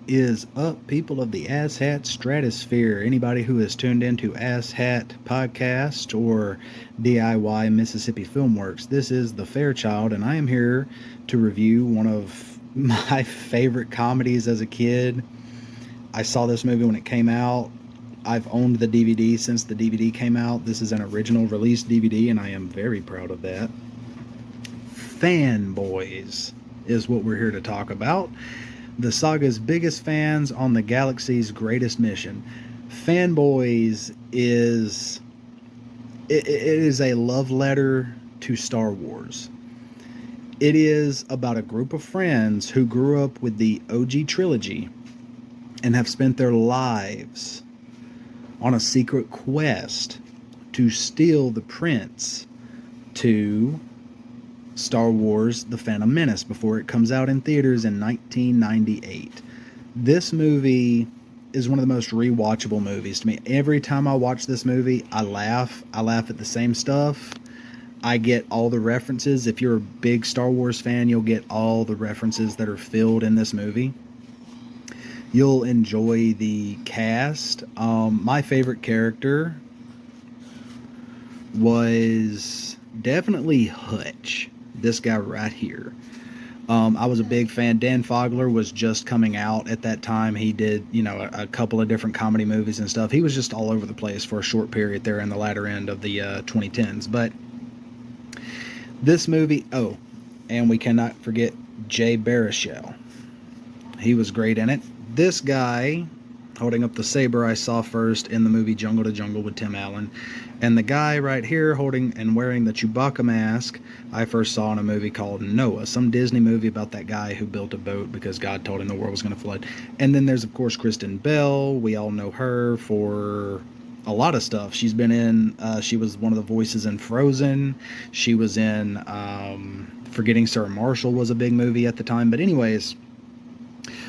is up, people of the Asshat Stratosphere? Anybody who has tuned into Asshat Podcast or DIY Mississippi Filmworks, this is the Fairchild, and I am here to review one of my favorite comedies as a kid. I saw this movie when it came out. I've owned the DVD since the DVD came out. This is an original release DVD, and I am very proud of that. Fanboys is what we're here to talk about. The saga's biggest fans on the galaxy's greatest mission. Fanboys is it is a love letter to Star Wars. It is about a group of friends who grew up with the OG trilogy and have spent their lives on a secret quest to steal the prince to Star Wars The Phantom Menace before it comes out in theaters in 1998. This movie is one of the most rewatchable movies to me. Every time I watch this movie, I laugh. I laugh at the same stuff. I get all the references. If you're a big Star Wars fan, you'll get all the references that are filled in this movie. You'll enjoy the cast. My favorite character was definitely Hutch. This guy right here. I was a big fan. Dan Fogler was just coming out at that time. He did, a couple of different comedy movies and stuff. He was just all over the place for a short period there in the latter end of the 2010s. But this movie, and we cannot forget Jay Baruchel. He was great in it. This guy holding up the saber I saw first in the movie Jungle to Jungle with Tim Allen. And the guy right here holding and wearing the Chewbacca mask I first saw in a movie called Noah, some Disney movie about that guy who built a boat because God told him the world was going to flood. And then there's, of course, Kristen Bell. We all know her for a lot of stuff. She's been in, she was one of the voices in Frozen. She was in Forgetting Sarah Marshall was a big movie at the time. But anyways,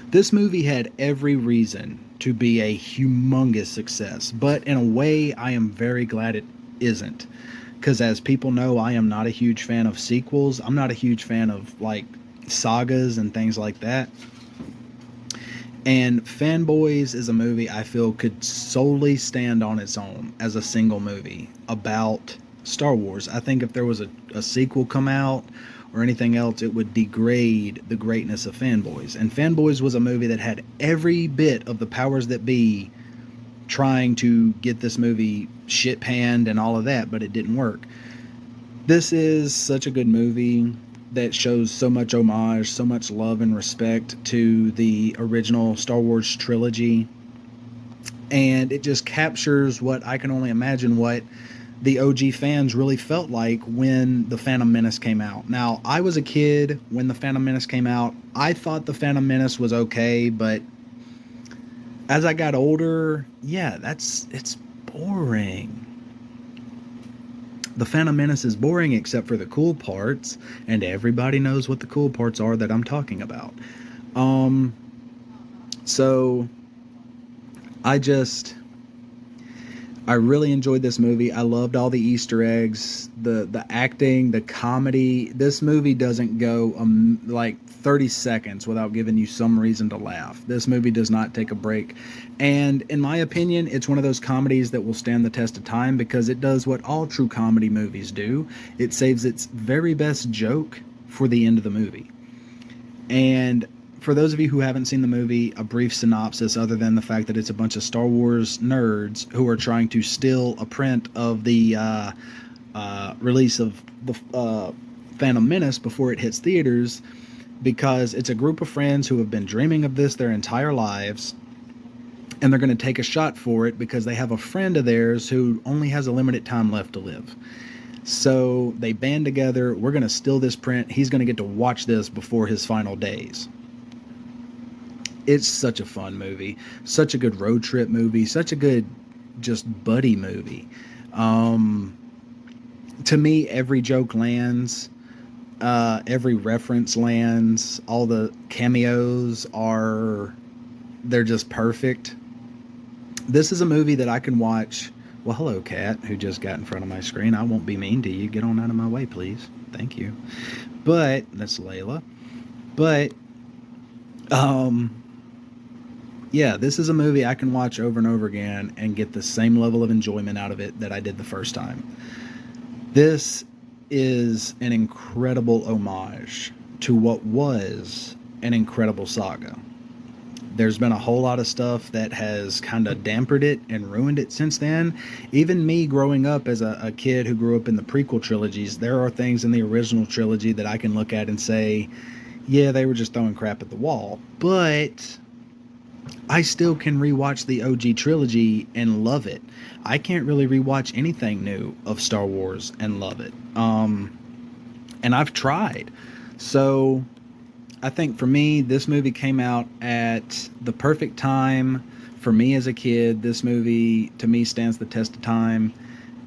this movie had every reason to be a humongous success, but in a way, I am very glad it isn't. Because as people know, I am not a huge fan of sequels. I'm not a huge fan of, sagas and things like that. And Fanboys is a movie I feel could solely stand on its own as a single movie about Star Wars. I think if there was a sequel come out or anything else, it would degrade the greatness of Fanboys. And Fanboys was a movie that had every bit of the powers that be trying to get this movie shit panned and all of that, but it didn't work. This is such a good movie that shows so much homage, so much love and respect to the original Star Wars trilogy. And it just captures what I can only imagine what the OG fans really felt like when The Phantom Menace came out. Now, I was a kid when The Phantom Menace came out. I thought The Phantom Menace was okay, but as I got older, it's boring. The Phantom Menace is boring except for the cool parts, and everybody knows what the cool parts are that I'm talking about. So I really enjoyed this movie. I loved all the Easter eggs, the acting, the comedy. This movie doesn't go 30 seconds without giving you some reason to laugh. This movie does not take a break. And in my opinion, it's one of those comedies that will stand the test of time because it does what all true comedy movies do. It saves its very best joke for the end of the movie. And for those of you who haven't seen the movie, a brief synopsis other than the fact that it's a bunch of Star Wars nerds who are trying to steal a print of the release of the Phantom Menace before it hits theaters, because it's a group of friends who have been dreaming of this their entire lives, and they're going to take a shot for it because they have a friend of theirs who only has a limited time left to live. So they band together. We're going to steal this print. He's going to get to watch this before his final days. It's such a fun movie, such a good road trip movie, such a good just buddy movie. To me, every joke lands, every reference lands, all the cameos they're just perfect. This is a movie that I can watch. Well, hello, Cat, who just got in front of my screen. I won't be mean to you. Get on out of my way, please. Thank you. But that's Layla. But Yeah, this is a movie I can watch over and over again and get the same level of enjoyment out of it that I did the first time. This is an incredible homage to what was an incredible saga. There's been a whole lot of stuff that has kind of dampened it and ruined it since then. Even me growing up as a kid who grew up in the prequel trilogies, there are things in the original trilogy that I can look at and say, yeah, they were just throwing crap at the wall. But I still can rewatch the OG trilogy and love it. I can't really rewatch anything new of Star Wars and love it. And I've tried. So I think for me, this movie came out at the perfect time for me as a kid. This movie, to me, stands the test of time.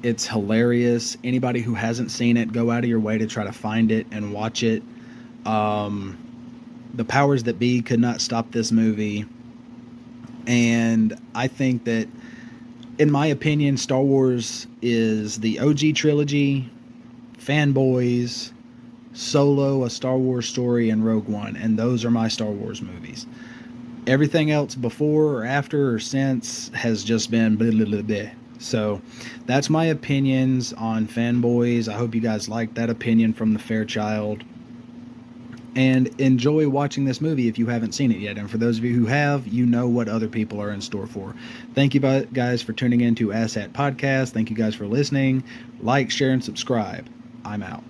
It's hilarious. Anybody who hasn't seen it, go out of your way to try to find it and watch it. The powers that be could not stop this movie. And I think that, in my opinion, Star Wars is the OG trilogy, Fanboys, Solo, A Star Wars Story, and Rogue One. And those are my Star Wars movies. Everything else before or after or since has just been blah, blah, blah, blah. So that's my opinions on Fanboys. I hope you guys like that opinion from the Fairchild. And enjoy watching this movie if you haven't seen it yet. And for those of you who have, you know what other people are in store for. Thank you guys for tuning in to ASAT Podcast. Thank you guys for listening. Like, share, and subscribe. I'm out.